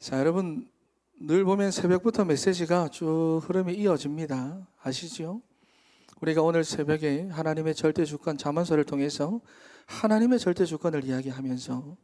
자, 여러분 늘 보면 새벽부터 메시지가 쭉 흐름이 이어집니다. 아시죠? 우리가 오늘 새벽에 하나님의 절대 주권 잠언서를 통해서 하나님의 절대 주권을 이야기하면서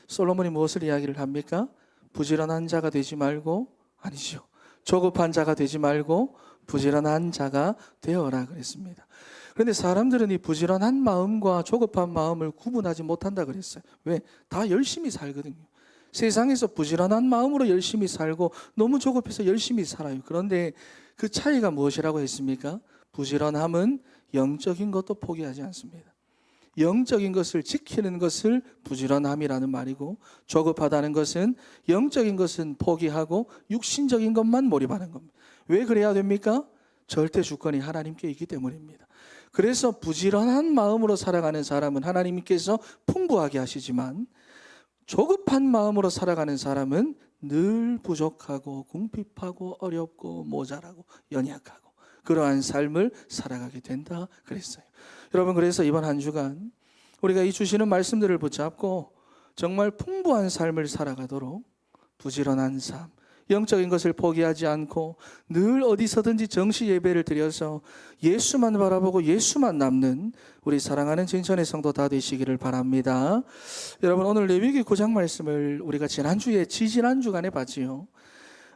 솔로몬이 무엇을 이야기를 합니까? 부지런한 자가 되지 말고, 아니죠, 조급한 자가 되지 말고 부지런한 자가 되어라 그랬습니다. 그런데 사람들은 이 부지런한 마음과 조급한 마음을 구분하지 못한다 그랬어요. 왜? 다 열심히 살거든요. 세상에서 부지런한 마음으로 열심히 살고 너무 조급해서 열심히 살아요. 그런데 그 차이가 무엇이라고 했습니까? 부지런함은 영적인 것도 포기하지 않습니다. 영적인 것을 지키는 것을 부지런함이라는 말이고, 조급하다는 것은 영적인 것은 포기하고 육신적인 것만 몰입하는 겁니다. 왜 그래야 됩니까? 절대 주권이 하나님께 있기 때문입니다. 그래서 부지런한 마음으로 살아가는 사람은 하나님께서 풍부하게 하시지만, 조급한 마음으로 살아가는 사람은 늘 부족하고 궁핍하고 어렵고 모자라고 연약하고 그러한 삶을 살아가게 된다 그랬어요. 여러분, 그래서 이번 한 주간 우리가 이 주시는 말씀들을 붙잡고 정말 풍부한 삶을 살아가도록 부지런한 삶, 영적인 것을 포기하지 않고 늘 어디서든지 정시 예배를 드려서 예수만 바라보고 예수만 남는 우리 사랑하는 진천의 성도 다 되시기를 바랍니다. 여러분, 오늘 레위기 9장 말씀을 우리가 지난 주간에 봤지요.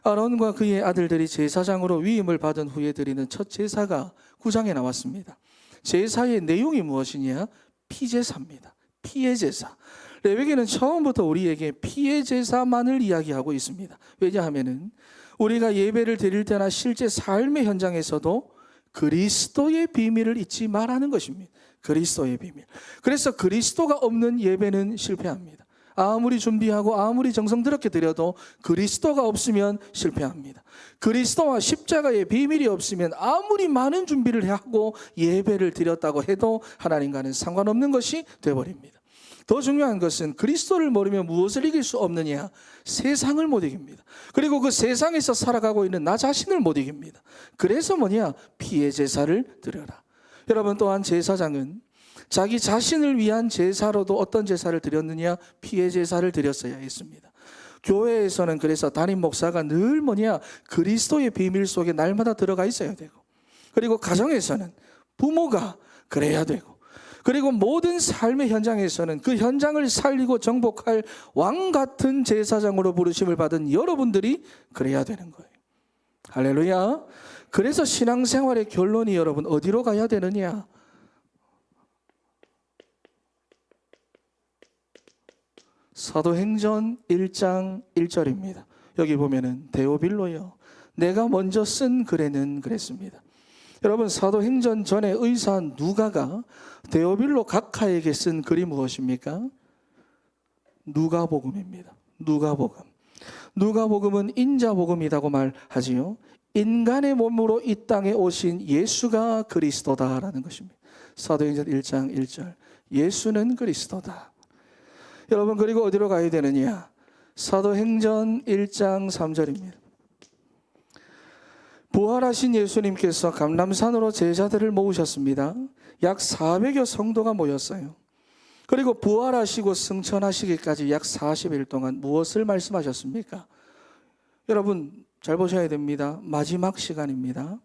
아론과 그의 아들들이 제사장으로 위임을 받은 후에 드리는 첫 제사가 9장에 나왔습니다. 제사의 내용이 무엇이냐? 피제사입니다. 피의 제사. 레위기는 처음부터 우리에게 피의 제사만을 이야기하고 있습니다. 왜냐하면 우리가 예배를 드릴 때나 실제 삶의 현장에서도 그리스도의 비밀을 잊지 말라는 것입니다. 그리스도의 비밀. 그래서 그리스도가 없는 예배는 실패합니다. 아무리 준비하고 아무리 정성스럽게 드려도 그리스도가 없으면 실패합니다. 그리스도와 십자가의 비밀이 없으면 아무리 많은 준비를 하고 예배를 드렸다고 해도 하나님과는 상관없는 것이 되어버립니다. 더 중요한 것은 그리스도를 모르면 무엇을 이길 수 없느냐? 세상을 못 이깁니다. 그리고 그 세상에서 살아가고 있는 나 자신을 못 이깁니다. 그래서 뭐냐? 피의 제사를 드려라. 여러분, 또한 제사장은 자기 자신을 위한 제사로도 어떤 제사를 드렸느냐? 피의 제사를 드렸어야 했습니다. 교회에서는 그래서 담임 목사가 늘 뭐냐? 그리스도의 비밀 속에 날마다 들어가 있어야 되고, 그리고 가정에서는 부모가 그래야 되고, 그리고 모든 삶의 현장에서는 그 현장을 살리고 정복할 왕 같은 제사장으로 부르심을 받은 여러분들이 그래야 되는 거예요. 할렐루야. 그래서 신앙생활의 결론이 여러분 어디로 가야 되느냐? 사도행전 1장 1절입니다. 여기 보면은 데오빌로요, 내가 먼저 쓴 글에는 그랬습니다. 여러분, 사도행전 전에 의사 누가가 데오빌로 각하에게 쓴 글이 무엇입니까? 누가복음입니다. 누가복음. 누가복음은 인자복음이라고 말하지요. 인간의 몸으로 이 땅에 오신 예수가 그리스도다라는 것입니다. 사도행전 1장 1절. 예수는 그리스도다. 여러분, 그리고 어디로 가야 되느냐? 사도행전 1장 3절입니다. 부활하신 예수님께서 감람산으로 제자들을 모으셨습니다. 약 400여 성도가 모였어요. 그리고 부활하시고 승천하시기까지 약 40일 동안 무엇을 말씀하셨습니까? 여러분, 잘 보셔야 됩니다. 마지막 시간입니다.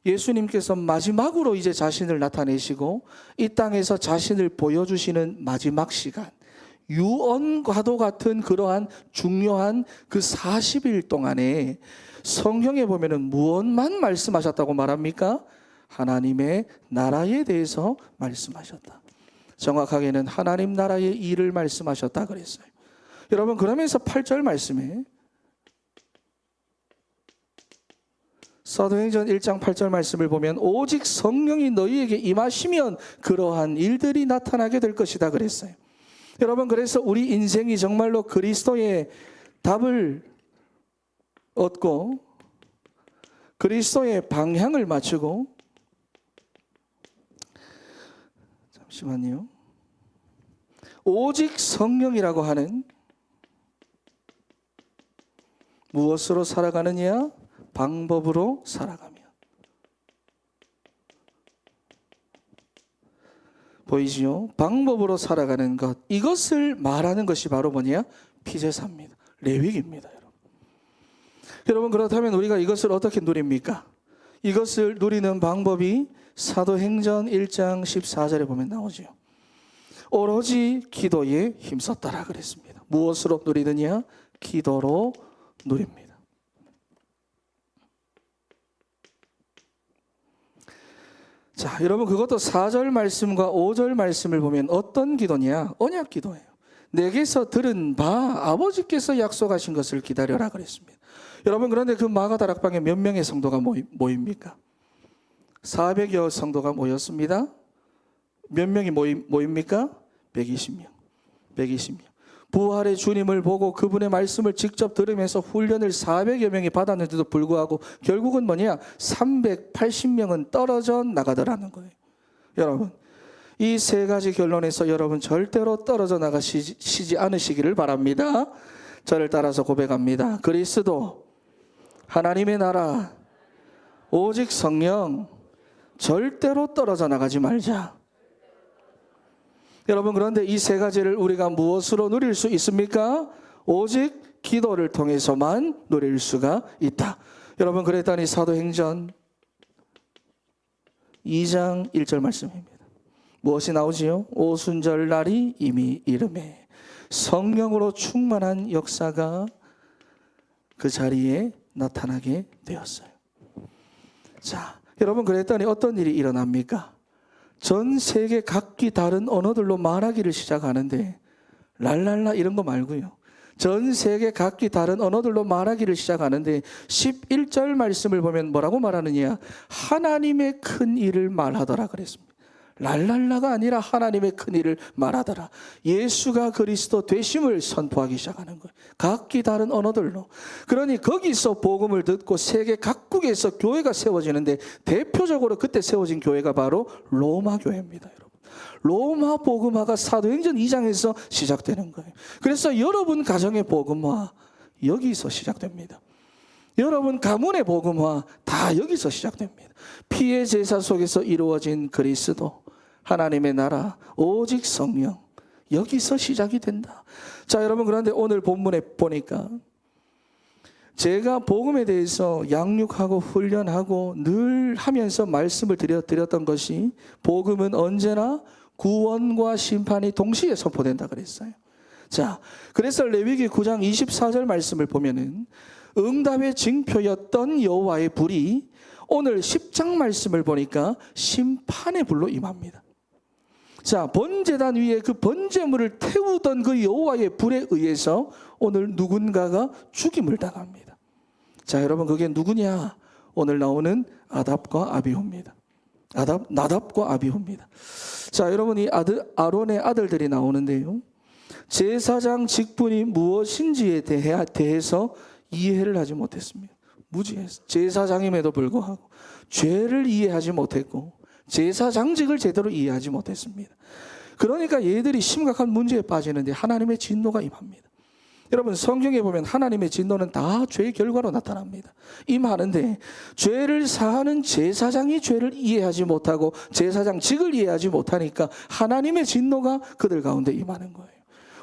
예수님께서 마지막으로 이제 자신을 나타내시고 이 땅에서 자신을 보여주시는 마지막 시간, 유언과도 같은 그러한 중요한 그 40일 동안에 성경에 보면은 무엇만 말씀하셨다고 말합니까? 하나님의 나라에 대해서 말씀하셨다. 정확하게는 하나님 나라의 일을 말씀하셨다 그랬어요. 여러분, 그러면서 8절 말씀에, 사도행전 1장 8절 말씀을 보면 오직 성령이 너희에게 임하시면 그러한 일들이 나타나게 될 것이다 그랬어요. 여러분, 그래서 우리 인생이 정말로 그리스도의 답을 얻고 그리스도의 방향을 맞추고, 잠시만요, 오직 성령이라고 하는 무엇으로 살아가느냐? 방법으로 살아가며. 보이지요? 방법으로 살아가는 것, 이것을 말하는 것이 바로 뭐냐? 피제사입니다. 레위기입니다. 여러분, 여러분, 그렇다면 우리가 이것을 어떻게 누립니까? 이것을 누리는 방법이 사도행전 1장 14절에 보면 나오죠. 오로지 기도에 힘썼다라 그랬습니다. 무엇으로 누리느냐? 기도로 누립니다. 자, 여러분, 그것도 4절 말씀과 5절 말씀을 보면 어떤 기도냐? 언약 기도예요. 내게서 들은 바 아버지께서 약속하신 것을 기다려라 그랬습니다. 여러분, 그런데 그 마가다락방에 몇 명의 성도가 모입니까? 400여 성도가 모였습니다. 몇 명이 모입니까? 120명. 120명. 부활의 주님을 보고 그분의 말씀을 직접 들으면서 훈련을 400여 명이 받았는데도 불구하고 결국은 뭐냐? 380명은 떨어져 나가더라는 거예요. 여러분, 이 세 가지 결론에서 여러분 절대로 떨어져 나가시지 않으시기를 바랍니다. 저를 따라서 고백합니다. 그리스도, 하나님의 나라, 오직 성령, 절대로 떨어져 나가지 말자. 여러분, 그런데 이 세 가지를 우리가 무엇으로 누릴 수 있습니까? 오직 기도를 통해서만 누릴 수가 있다. 여러분, 그랬더니 사도행전 2장 1절 말씀입니다. 무엇이 나오지요? 오순절 날이 이미 이르매 성령으로 충만한 역사가 그 자리에 나타나게 되었어요. 자, 여러분, 그랬더니 어떤 일이 일어납니까? 전 세계 각기 다른 언어들로 말하기를 시작하는데, 랄랄라 이런 거 말고요. 전 세계 각기 다른 언어들로 말하기를 시작하는데 11절 말씀을 보면 뭐라고 말하느냐? 하나님의 큰 일을 말하더라 그랬습니다. 랄랄라가 아니라 하나님의 큰 일을 말하더라. 예수가 그리스도 되심을 선포하기 시작하는 거예요. 각기 다른 언어들로. 그러니 거기서 복음을 듣고 세계 각국에서 교회가 세워지는데 대표적으로 그때 세워진 교회가 바로 로마 교회입니다, 여러분. 로마 복음화가 사도행전 2장에서 시작되는 거예요. 그래서 여러분 가정의 복음화 여기서 시작됩니다. 여러분 가문의 복음화 다 여기서 시작됩니다. 피의 제사 속에서 이루어진 그리스도, 하나님의 나라, 오직 성령, 여기서 시작이 된다. 자, 여러분, 그런데 오늘 본문에 보니까 제가 복음에 대해서 양육하고 훈련하고 늘 하면서 말씀을 드렸던 것이 복음은 언제나 구원과 심판이 동시에 선포된다 그랬어요. 자, 그래서 레위기 9장 24절 말씀을 보면은 응답의 징표였던 여호와의 불이 오늘 10장 말씀을 보니까 심판의 불로 임합니다. 자, 번제단 위에 그 번제물을 태우던 그 여호와의 불에 의해서 오늘 누군가가 죽임을 당합니다. 자, 여러분, 그게 누구냐? 오늘 나오는 아답과 아비후입니다. 나답과 아비후입니다. 자, 여러분, 이 아론의 아들들이 나오는데요, 제사장 직분이 무엇인지에 대해서 이해를 하지 못했습니다. 무지했어요. 제사장임에도 불구하고 죄를 이해하지 못했고 제사장직을 제대로 이해하지 못했습니다. 그러니까 얘들이 심각한 문제에 빠지는데 하나님의 진노가 임합니다. 여러분, 성경에 보면 하나님의 진노는 다 죄의 결과로 나타납니다. 임하는데 죄를 사하는 제사장이 죄를 이해하지 못하고 제사장직을 이해하지 못하니까 하나님의 진노가 그들 가운데 임하는 거예요.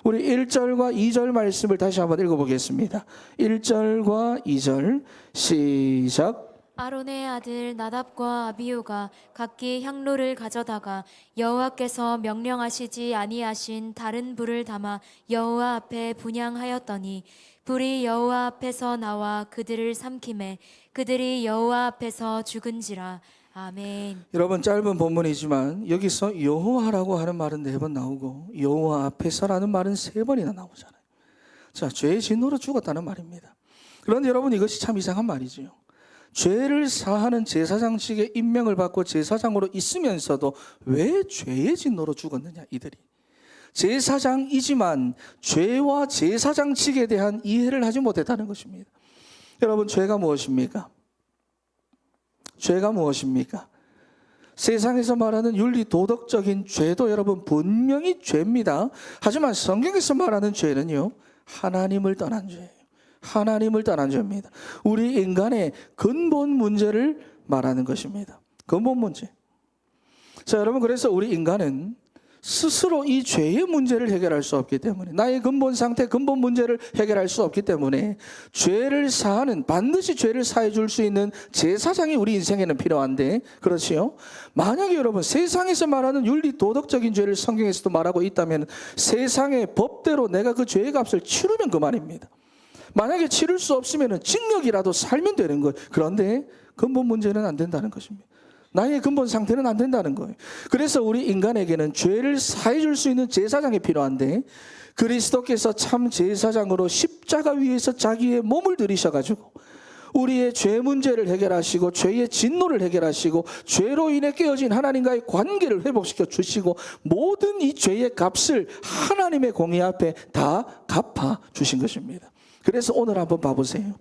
우리 1절과 2절 말씀을 다시 한번 읽어보겠습니다. 1절과 2절 시작. 아론의 아들 나답과 아비후가 각기 향로를 가져다가 여호와께서 명령하시지 아니하신 다른 불을 담아 여호와 앞에 분향하였더니 불이 여호와 앞에서 나와 그들을 삼키매 그들이 여호와 앞에서 죽은지라. 아멘. 여러분, 짧은 본문이지만 여기서 여호와라고 하는 말은 4번 나오고 여호와 앞에서라는 말은 3번이나 나오잖아요. 자, 죄의 진노로 죽었다는 말입니다. 그런데 여러분, 이것이 참 이상한 말이지요. 죄를 사하는 제사장직에 임명을 받고 제사장으로 있으면서도 왜 죄의 진노로 죽었느냐, 이들이. 제사장이지만 죄와 제사장직에 대한 이해를 하지 못했다는 것입니다. 여러분, 죄가 무엇입니까? 죄가 무엇입니까? 세상에서 말하는 윤리 도덕적인 죄도 여러분 분명히 죄입니다. 하지만 성경에서 말하는 죄는요, 하나님을 떠난 죄예요. 하나님을 떠난 죄입니다. 우리 인간의 근본 문제를 말하는 것입니다. 근본 문제. 자, 여러분, 그래서 우리 인간은 스스로 이 죄의 문제를 해결할 수 없기 때문에, 나의 근본 상태, 근본 문제를 해결할 수 없기 때문에 죄를 사하는, 반드시 죄를 사해 줄 수 있는 제사장이 우리 인생에는 필요한데, 그렇지요? 만약에 여러분 세상에서 말하는 윤리 도덕적인 죄를 성경에서도 말하고 있다면 세상의 법대로 내가 그 죄의 값을 치르면 그만입니다. 만약에 치를 수 없으면 징역이라도 살면 되는 거예요. 그런데 근본 문제는 안 된다는 것입니다. 나의 근본 상태는 안 된다는 거예요. 그래서 우리 인간에게는 죄를 사해 줄 수 있는 제사장이 필요한데, 그리스도께서 참 제사장으로 십자가 위에서 자기의 몸을 들이셔가지고 우리의 죄 문제를 해결하시고 죄의 진노를 해결하시고 죄로 인해 깨어진 하나님과의 관계를 회복시켜 주시고 모든 이 죄의 값을 하나님의 공의 앞에 다 갚아 주신 것입니다. 그래서 오늘 한번 봐보세요.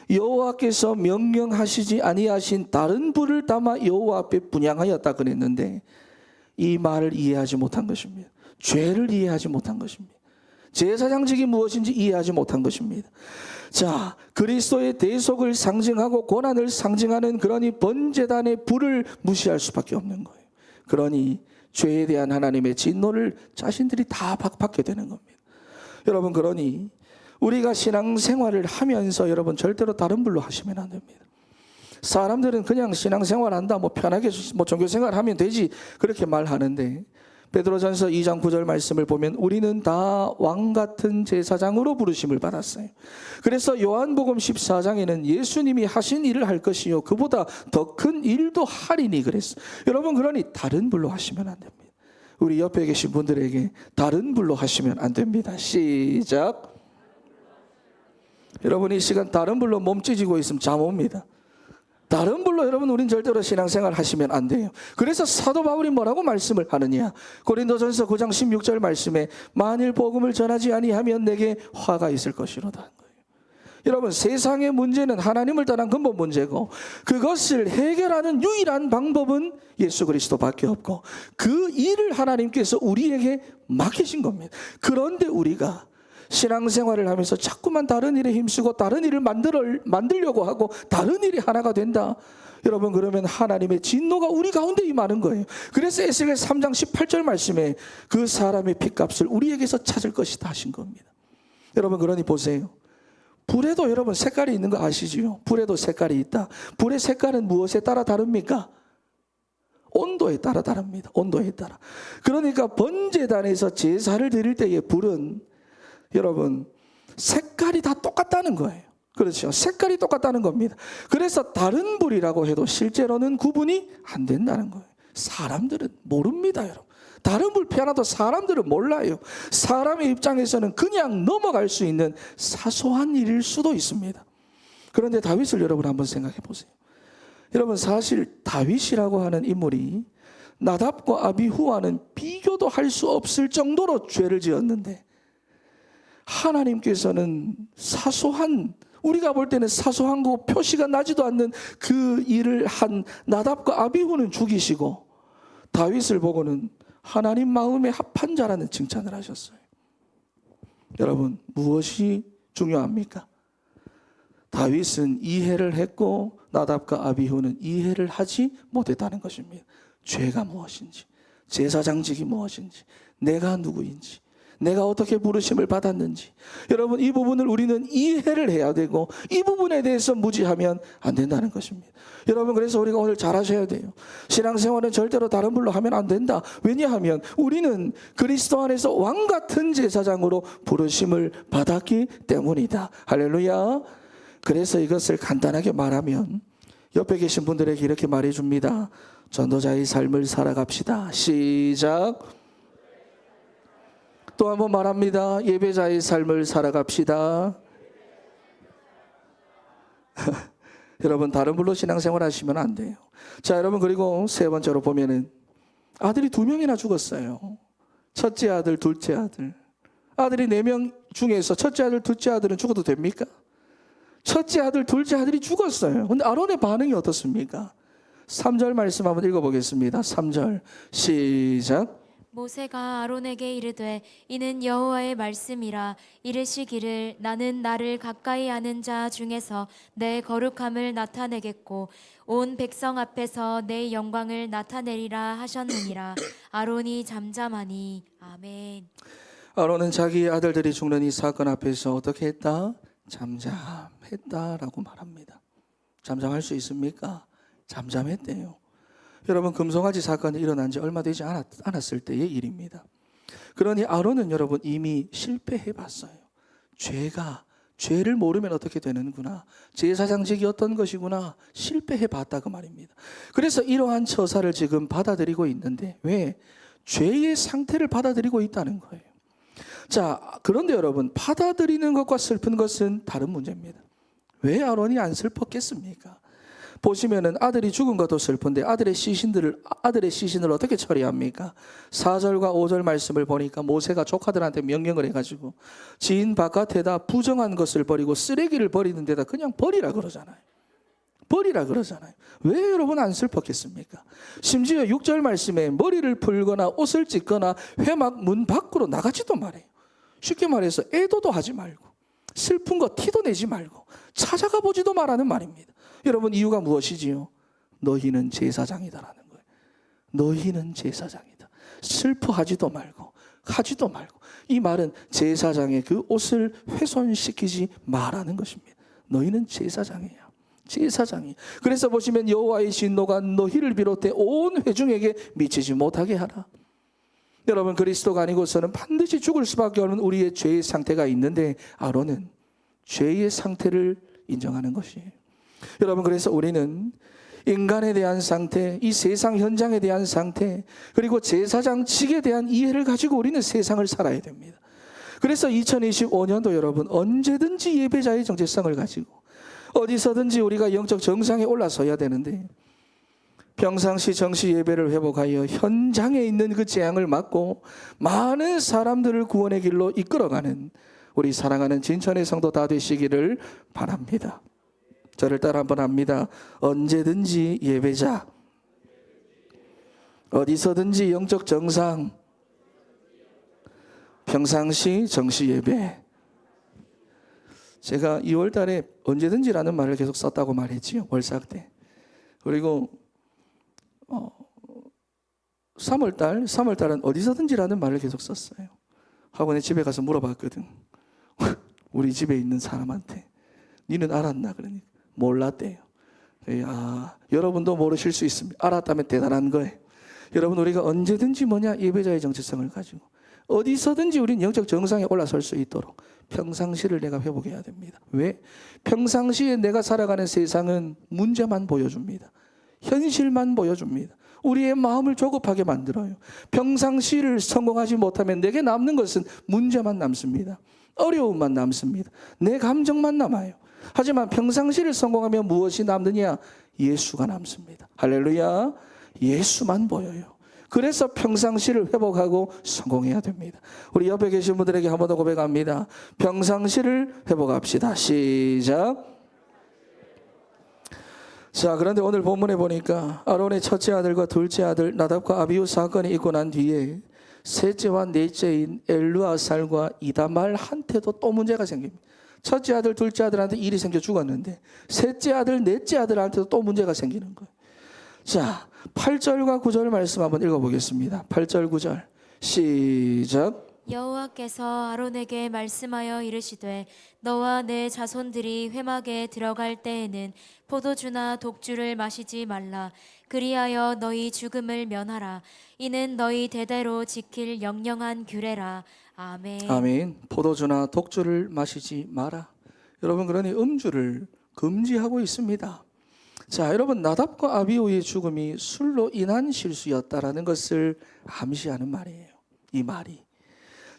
여호와께서 명령하시지 아니하신 다른 불을 담아 여호와 앞에 분향하였다 그랬는데, 이 말을 이해하지 못한 것입니다. 죄를 이해하지 못한 것입니다. 제사장직이 무엇인지 이해하지 못한 것입니다. 자, 그리스도의 대속을 상징하고 고난을 상징하는 그러니 번제단의 불을 무시할 수밖에 없는 거예요. 그러니 죄에 대한 하나님의 진노를 자신들이 다 받게 되는 겁니다. 여러분, 그러니 우리가 신앙생활을 하면서 여러분 절대로 다른 불로 하시면 안 됩니다. 사람들은 그냥 신앙생활 한다, 편하게 종교생활 하면 되지, 그렇게 말하는데, 베드로전서 2장 9절 말씀을 보면 우리는 다 왕같은 제사장으로 부르심을 받았어요. 그래서 요한복음 14장에는 예수님이 하신 일을 할 것이요 그보다 더 큰 일도 하리니 그랬어요. 여러분, 그러니 다른 불로 하시면 안 됩니다. 우리 옆에 계신 분들에게 다른 불로 하시면 안 됩니다. 시작. 여러분, 이 시간 다른 불로 몸 찢고 있으면 잠 옵니다. 다른 불로 여러분, 우린 절대로 신앙생활 하시면 안 돼요. 그래서 사도 바울이 뭐라고 말씀을 하느냐, 고린도전서 9장 16절 말씀에 만일 복음을 전하지 아니하면 내게 화가 있을 것이로다 한 거예요. 여러분, 세상의 문제는 하나님을 떠난 근본 문제고, 그것을 해결하는 유일한 방법은 예수 그리스도밖에 없고, 그 일을 하나님께서 우리에게 맡기신 겁니다. 그런데 우리가 신앙생활을 하면서 자꾸만 다른 일에 힘쓰고 다른 일을 만들려고 하고 다른 일이 하나가 된다. 여러분, 그러면 하나님의 진노가 우리 가운데 임하는 거예요. 그래서 에스겔 3장 18절 말씀에 그 사람의 핏값을 우리에게서 찾을 것이다 하신 겁니다. 여러분, 그러니 보세요. 불에도 여러분 색깔이 있는 거 아시지요? 불에도 색깔이 있다. 불의 색깔은 무엇에 따라 다릅니까? 온도에 따라 다릅니다. 온도에 따라. 그러니까 번제단에서 제사를 드릴 때의 불은 여러분 색깔이 다 똑같다는 거예요. 그렇죠? 색깔이 똑같다는 겁니다. 그래서 다른 불이라고 해도 실제로는 구분이 안 된다는 거예요. 사람들은 모릅니다, 여러분. 다른 불 피하나도 사람들은 몰라요. 사람의 입장에서는 그냥 넘어갈 수 있는 사소한 일일 수도 있습니다. 그런데 다윗을 여러분 한번 생각해 보세요. 여러분, 사실 다윗이라고 하는 인물이 나답과 아비후와는 비교도 할 수 없을 정도로 죄를 지었는데, 하나님께서는 사소한, 우리가 볼 때는 사소한 거 표시가 나지도 않는 그 일을 한 나답과 아비후는 죽이시고, 다윗을 보고는 하나님 마음에 합한 자라는 칭찬을 하셨어요. 여러분, 무엇이 중요합니까? 다윗은 이해를 했고 나답과 아비후는 이해를 하지 못했다는 것입니다. 죄가 무엇인지, 제사장직이 무엇인지, 내가 누구인지, 내가 어떻게 부르심을 받았는지, 여러분, 이 부분을 우리는 이해를 해야 되고 이 부분에 대해서 무지하면 안 된다는 것입니다. 여러분, 그래서 우리가 오늘 잘하셔야 돼요. 신앙생활은 절대로 다른 불로 하면 안 된다. 왜냐하면 우리는 그리스도 안에서 왕같은 제사장으로 부르심을 받았기 때문이다. 할렐루야. 그래서 이것을 간단하게 말하면 옆에 계신 분들에게 이렇게 말해줍니다. 전도자의 삶을 살아갑시다. 시작. 또 한번 말합니다. 예배자의 삶을 살아갑시다. 여러분, 다른 불로 신앙생활 하시면 안 돼요. 자, 여러분, 그리고 세 번째로 보면은 아들이 2명이나 죽었어요. 첫째 아들, 둘째 아들. 아들이 4명 중에서 첫째 아들, 둘째 아들은 죽어도 됩니까? 첫째 아들, 둘째 아들이 죽었어요. 근데 아론의 반응이 어떻습니까? 3절 말씀 한번 읽어보겠습니다. 3절 시작. 모세가 아론에게 이르되 이는 여호와의 말씀이라. 이르시기를 나는 나를 가까이 하는 자 중에서 내 거룩함을 나타내겠고 온 백성 앞에서 내 영광을 나타내리라 하셨느니라. 아론이 잠잠하니. 아멘. 아론은 자기 아들들이 죽는 이 사건 앞에서 어떻게 했다? 잠잠했다라고 말합니다. 잠잠할 수 있습니까? 잠잠했대요. 여러분, 금송아지 사건이 일어난 지 얼마 되지 않았을 때의 일입니다. 그러니 아론은 여러분 이미 실패해 봤어요. 죄를 모르면 어떻게 되는구나, 제사장직이 어떤 것이구나 실패해 봤다 그 말입니다. 그래서 이러한 처사를 지금 받아들이고 있는데, 왜? 죄의 상태를 받아들이고 있다는 거예요. 자, 그런데 여러분, 받아들이는 것과 슬픈 것은 다른 문제입니다. 왜 아론이 안 슬펐겠습니까? 보시면은 아들이 죽은 것도 슬픈데 아들의 시신을 어떻게 처리합니까? 4절과 5절 말씀을 보니까 모세가 조카들한테 명령을 해가지고 지인 바깥에다 부정한 것을 버리고 쓰레기를 버리는 데다 그냥 버리라 그러잖아요. 버리라 그러잖아요. 왜 여러분 안 슬펐겠습니까? 심지어 6절 말씀에 머리를 풀거나 옷을 찢거나 회막 문 밖으로 나가지도 말해요. 쉽게 말해서 애도도 하지 말고 슬픈 거 티도 내지 말고 찾아가 보지도 말라는 말입니다. 여러분, 이유가 무엇이지요? 너희는 제사장이다라는 거예요. 너희는 제사장이다. 슬퍼하지도 말고 하지도 말고, 이 말은 제사장의 그 옷을 훼손시키지 말라는 것입니다. 너희는 제사장이야. 제사장이. 그래서 보시면 여호와의 진노가 너희를 비롯해 온 회중에게 미치지 못하게 하라. 여러분, 그리스도가 아니고서는 반드시 죽을 수밖에 없는 우리의 죄의 상태가 있는데 아론은 죄의 상태를 인정하는 것이에요. 여러분, 그래서 우리는 인간에 대한 상태, 이 세상 현장에 대한 상태, 그리고 제사장직에 대한 이해를 가지고 우리는 세상을 살아야 됩니다. 그래서 2025년도 여러분, 언제든지 예배자의 정체성을 가지고 어디서든지 우리가 영적 정상에 올라서야 되는데, 평상시 정시 예배를 회복하여 현장에 있는 그 재앙을 막고 많은 사람들을 구원의 길로 이끌어가는 우리 사랑하는 진천의 성도 다 되시기를 바랍니다. 저를 따라 한번 합니다. 언제든지 예배자, 어디서든지 영적 정상, 평상시 정시 예배. 제가 2월 달에 언제든지라는 말을 계속 썼다고 말했지요, 월삭 때. 그리고 3월 달은 어디서든지라는 말을 계속 썼어요. 학원에 집에 가서 물어봤거든. 우리 집에 있는 사람한테 니는 알았나? 그러니까 몰랐대요. 여러분도 모르실 수 있습니다. 알았다면 대단한 거예요. 여러분, 우리가 언제든지 예배자의 정체성을 가지고 어디서든지 우리는 영적 정상에 올라설 수 있도록 평상시를 내가 회복해야 됩니다. 왜? 평상시에 내가 살아가는 세상은 문제만 보여줍니다. 현실만 보여줍니다. 우리의 마음을 조급하게 만들어요. 평상시를 성공하지 못하면 내게 남는 것은 문제만 남습니다. 어려움만 남습니다. 내 감정만 남아요. 하지만 평상시를 성공하면 무엇이 남느냐? 예수가 남습니다. 할렐루야. 예수만 보여요. 그래서 평상시를 회복하고 성공해야 됩니다. 우리 옆에 계신 분들에게 한 번 더 고백합니다. 평상시를 회복합시다. 시작. 자, 그런데 오늘 본문에 보니까 아론의 첫째 아들과 둘째 아들 나답과 아비후 사건이 있고 난 뒤에 셋째와 넷째인 엘르아살과 이다말한테도 또 문제가 생깁니다. 첫째 아들, 둘째 아들한테 일이 생겨 죽었는데 셋째 아들, 넷째 아들한테도 또 문제가 생기는 거예요. 자, 8절과 9절 말씀 한번 읽어보겠습니다. 8절, 9절 시작. 여호와께서 아론에게 말씀하여 이르시되 너와 내 자손들이 회막에 들어갈 때에는 포도주나 독주를 마시지 말라. 그리하여 너희 죽음을 면하라. 이는 너희 대대로 지킬 영영한 규례라. 아멘. 아멘. 포도주나 독주를 마시지 마라. 여러분, 그러니 음주를 금지하고 있습니다. 자, 여러분, 나답과 아비후의 죽음이 술로 인한 실수였다라는 것을 암시하는 말이에요. 이 말이.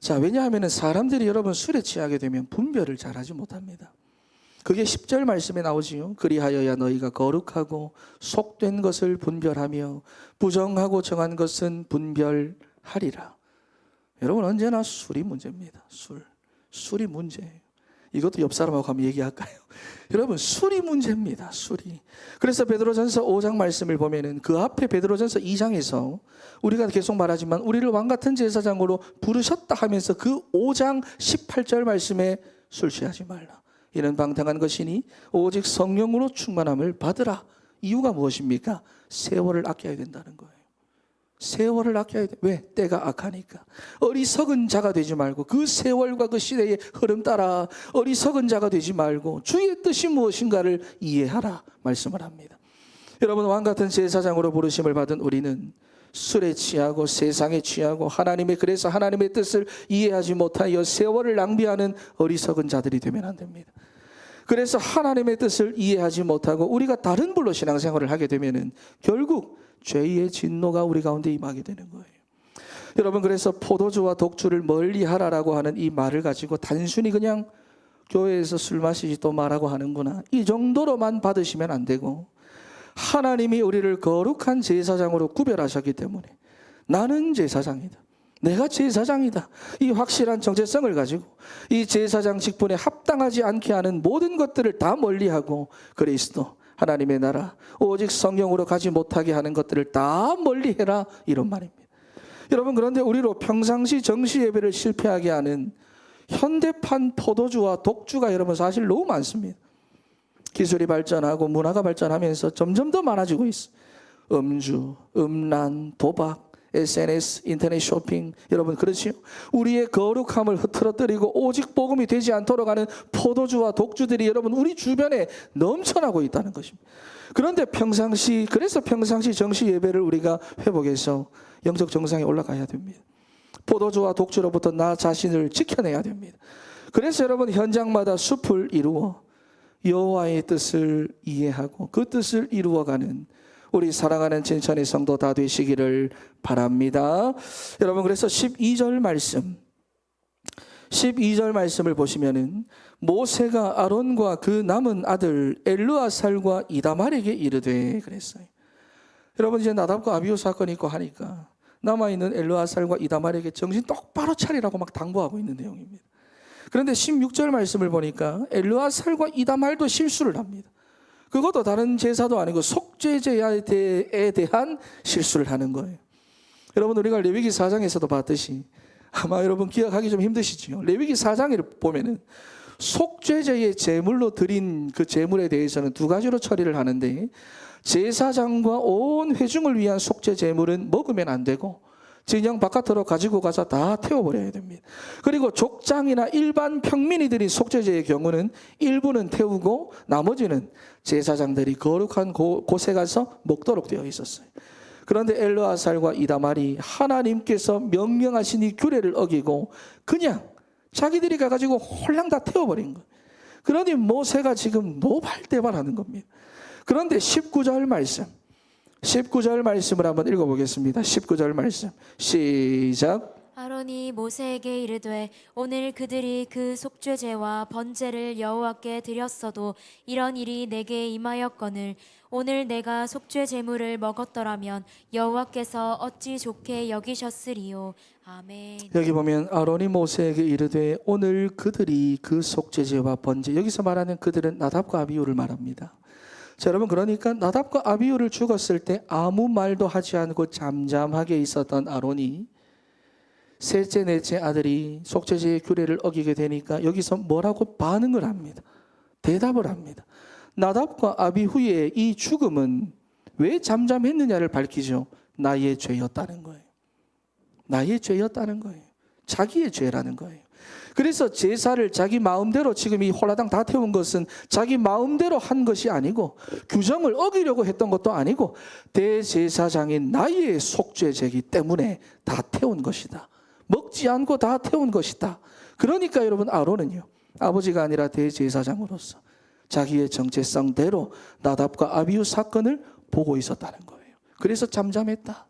자, 왜냐하면 사람들이 여러분 술에 취하게 되면 분별을 잘하지 못합니다. 그게 10절 말씀에 나오지요. 그리하여야 너희가 거룩하고 속된 것을 분별하며 부정하고 정한 것은 분별하리라. 여러분, 언제나 술이 문제입니다. 술이 문제예요. 이것도 옆 사람하고 한번 얘기할까요? 여러분, 술이 문제입니다. 술이. 그래서 베드로전서 5장 말씀을 보면은 그 앞에 베드로전서 2장에서 우리가 계속 말하지만 우리를 왕 같은 제사장으로 부르셨다 하면서 그 5장 18절 말씀에 술 취하지 말라. 이는 방탕한 것이니 오직 성령으로 충만함을 받으라. 이유가 무엇입니까? 세월을 아껴야 된다는 거예요. 세월을 아껴야 돼. 왜? 때가 악하니까. 어리석은 자가 되지 말고 그 세월과 그 시대의 흐름 따라 어리석은 자가 되지 말고 주의 뜻이 무엇인가를 이해하라 말씀을 합니다. 여러분, 왕 같은 제사장으로 부르심을 받은 우리는 술에 취하고 세상에 취하고 그래서 하나님의 뜻을 이해하지 못하여 세월을 낭비하는 어리석은 자들이 되면 안 됩니다. 그래서 하나님의 뜻을 이해하지 못하고 우리가 다른 불로 신앙생활을 하게 되면은 결국 죄의 진노가 우리 가운데 임하게 되는 거예요. 여러분, 그래서 포도주와 독주를 멀리하라라고 하는 이 말을 가지고 단순히 그냥 교회에서 술 마시지 또 말하고 하는구나, 이 정도로만 받으시면 안 되고, 하나님이 우리를 거룩한 제사장으로 구별하셨기 때문에 나는 제사장이다, 내가 제사장이다, 이 확실한 정체성을 가지고 이 제사장 직분에 합당하지 않게 하는 모든 것들을 다 멀리하고 그리스도 하나님의 나라 오직 성령으로 가지 못하게 하는 것들을 다 멀리해라, 이런 말입니다. 여러분, 그런데 우리로 평상시 정시 예배를 실패하게 하는 현대판 포도주와 독주가 여러분 사실 너무 많습니다. 기술이 발전하고 문화가 발전하면서 점점 더 많아지고 있어요. 음주, 음란, 도박, SNS, 인터넷 쇼핑, 여러분 그렇지요? 우리의 거룩함을 흐트러뜨리고 오직 복음이 되지 않도록 하는 포도주와 독주들이 여러분 우리 주변에 넘쳐나고 있다는 것입니다. 그런데 그래서 평상시 정시 예배를 우리가 회복해서 영적 정상에 올라가야 됩니다. 포도주와 독주로부터 나 자신을 지켜내야 됩니다. 그래서 여러분 현장마다 숲을 이루어 여호와의 뜻을 이해하고 그 뜻을 이루어가는 우리 사랑하는 진천의 성도 다 되시기를 바랍니다. 여러분, 그래서 12절 말씀을 보시면은 모세가 아론과 그 남은 아들 엘르아살과 이다말에게 이르되 그랬어요. 여러분, 이제 나답과 아비후 사건이 있고 하니까 남아있는 엘르아살과 이다말에게 정신 똑바로 차리라고 막 당부하고 있는 내용입니다. 그런데 16절 말씀을 보니까 엘르아살과 이다말도 실수를 합니다. 그것도 다른 제사도 아니고 속죄제에 대한 실수를 하는 거예요. 여러분, 우리가 레위기 4장에서도 봤듯이 아마 여러분 기억하기 좀 힘드시죠. 레위기 4장을 보면은 속죄제의 제물로 드린 그 제물에 대해서는 두 가지로 처리를 하는데, 제사장과 온 회중을 위한 속죄 제물은 먹으면 안 되고 진영 바깥으로 가지고 가서 다 태워버려야 됩니다. 그리고 족장이나 일반 평민이 드린 속죄제의 경우는 일부는 태우고 나머지는 제사장들이 거룩한 곳에 가서 먹도록 되어 있었어요. 그런데 엘르아살과 이다말이 하나님께서 명령하신 이 규례를 어기고 그냥 자기들이 가가지고 홀랑 다 태워버린 거예요. 그러니 모세가 지금 노발대발하는 겁니다. 그런데 19절 말씀을 한번 읽어보겠습니다. 19절 말씀 시작. 아론이 모세에게 이르되 오늘 그들이 그 속죄제와 번제를 여호와께 드렸어도 이런 일이 내게 임하였거늘 오늘 내가 속죄 제물을 먹었더라면 여호와께서 어찌 좋게 여기셨으리요. 아멘. 여기 보면 아론이 모세에게 이르되 오늘 그들이 그 속죄제와 번제, 여기서 말하는 그들은 나답과 아비후를 말합니다. 자, 여러분, 그러니까 나답과 아비후를 죽었을 때 아무 말도 하지 않고 잠잠하게 있었던 아론이 셋째 넷째 아들이 속죄제의 규례를 어기게 되니까 여기서 뭐라고 반응을 합니다. 대답을 합니다. 나답과 아비후의 이 죽음은 왜 잠잠했느냐를 밝히죠. 나의 죄였다는 거예요. 나의 죄였다는 거예요. 자기의 죄라는 거예요. 그래서 제사를 자기 마음대로 지금 이 홀라당 다 태운 것은 자기 마음대로 한 것이 아니고 규정을 어기려고 했던 것도 아니고 대제사장인 나의 속죄제이기 때문에 다 태운 것이다. 먹지 않고 다 태운 것이다. 그러니까 여러분, 아론은요, 아버지가 아니라 대제사장으로서 자기의 정체성대로 나답과 아비후 사건을 보고 있었다는 거예요. 그래서 잠잠했다.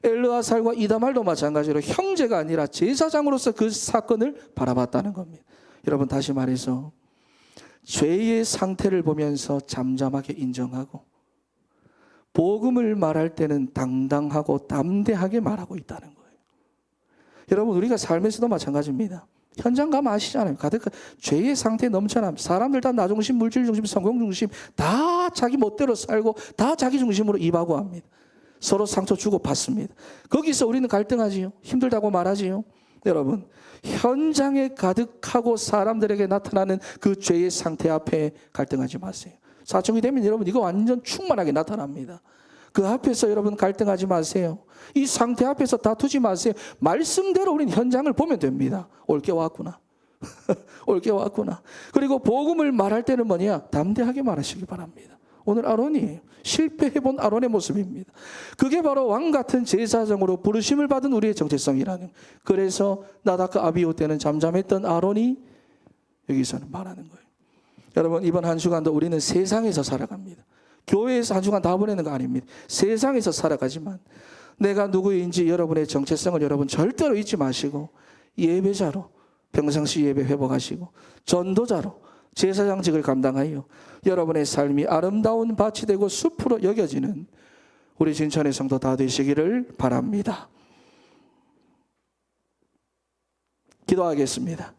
엘르아살과 이다말도 마찬가지로 형제가 아니라 제사장으로서 그 사건을 바라봤다는 겁니다. 여러분, 다시 말해서 죄의 상태를 보면서 잠잠하게 인정하고 복음을 말할 때는 당당하고 담대하게 말하고 있다는 거예요. 여러분, 우리가 삶에서도 마찬가지입니다. 현장 가면 아시잖아요. 가득 죄의 상태에 넘쳐납니다. 사람들 다 나 중심, 물질 중심, 성공 중심, 다 자기 멋대로 살고 다 자기 중심으로 입하고 합니다. 서로 상처 주고 받습니다. 거기서 우리는 갈등하지요. 힘들다고 말하지요. 여러분, 현장에 가득하고 사람들에게 나타나는 그 죄의 상태 앞에 갈등하지 마세요. 사춘기 되면 여러분 이거 완전 충만하게 나타납니다. 그 앞에서 여러분 갈등하지 마세요. 이 상태 앞에서 다투지 마세요. 말씀대로 우리는 현장을 보면 됩니다. 올게 왔구나. 올게 왔구나. 그리고 복음을 말할 때는 뭐냐? 담대하게 말하시기 바랍니다. 오늘 아론이 실패해본 아론의 모습입니다. 그게 바로 왕 같은 제사장으로 부르심을 받은 우리의 정체성이라는. 그래서 나답과 아비후 때는 잠잠했던 아론이 여기서는 말하는 거예요. 여러분 이번 한 주간도 우리는 세상에서 살아갑니다. 교회에서 한 주간 다 보내는 거 아닙니다. 세상에서 살아가지만 내가 누구인지 여러분의 정체성을 여러분 절대로 잊지 마시고 예배자로 평상시 예배 회복하시고 전도자로 제사장직을 감당하여 여러분의 삶이 아름다운 밭이 되고 숲으로 여겨지는 우리 진천의 성도 다 되시기를 바랍니다. 기도하겠습니다.